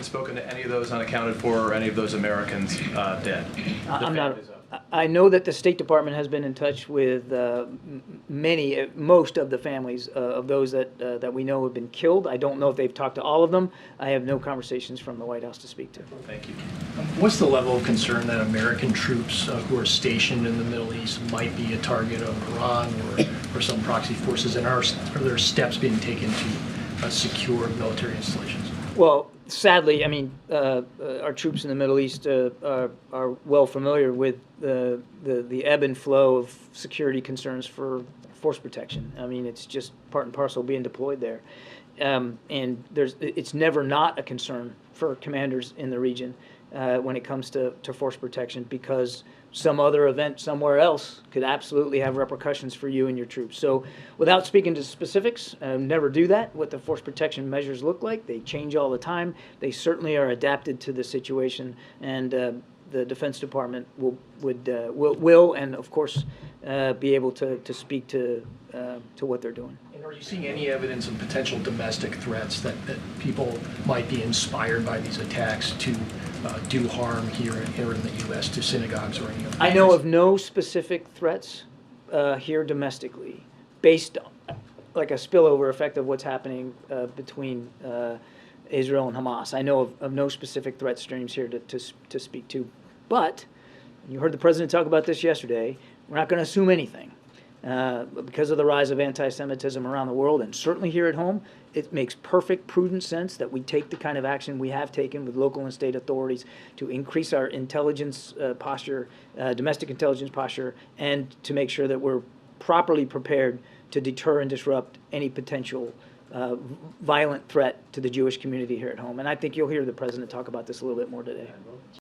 spoken to any of those unaccounted for or any of those Americans dead? I'm not. I know that the State Department has been in touch with most of the families of those that we know have been killed. I don't know if they've talked to all of them. I have no conversations from the White House to speak to. Thank you. What's the level of concern that American troops who are stationed in the Middle East might be a target of Iran or some proxy forces, and are there steps being taken to secure military installations? Well, sadly, I mean, our troops in the Middle East are well familiar with the ebb and flow of security concerns for force protection. I mean, it's just part and parcel being deployed there. And it's never not a concern for commanders in the region when it comes to force protection, because some other event somewhere else could absolutely have repercussions for you and your troops. So without speaking to specifics, never do that. What the force protection measures look like, they change all the time. They certainly are adapted to the situation, and the Defense Department will and of course be able to speak to what they're doing. And are you seeing any evidence of potential domestic threats that people might be inspired by these attacks to do harm here in the U.S. to synagogues or any other? I know of no specific threats here domestically, based on, like, a spillover effect of what's happening between Israel and Hamas. I know of no specific threat streams here to speak to. But you heard the president talk about this yesterday. We're not going to assume anything. Because of the rise of anti-Semitism around the world, and certainly here at home, it makes perfect, prudent sense that we take the kind of action we have taken with local and state authorities to increase our intelligence posture, domestic intelligence posture, and to make sure that we're properly prepared to deter and disrupt any potential violent threat to the Jewish community here at home. And I think you'll hear the president talk about this a little bit more today.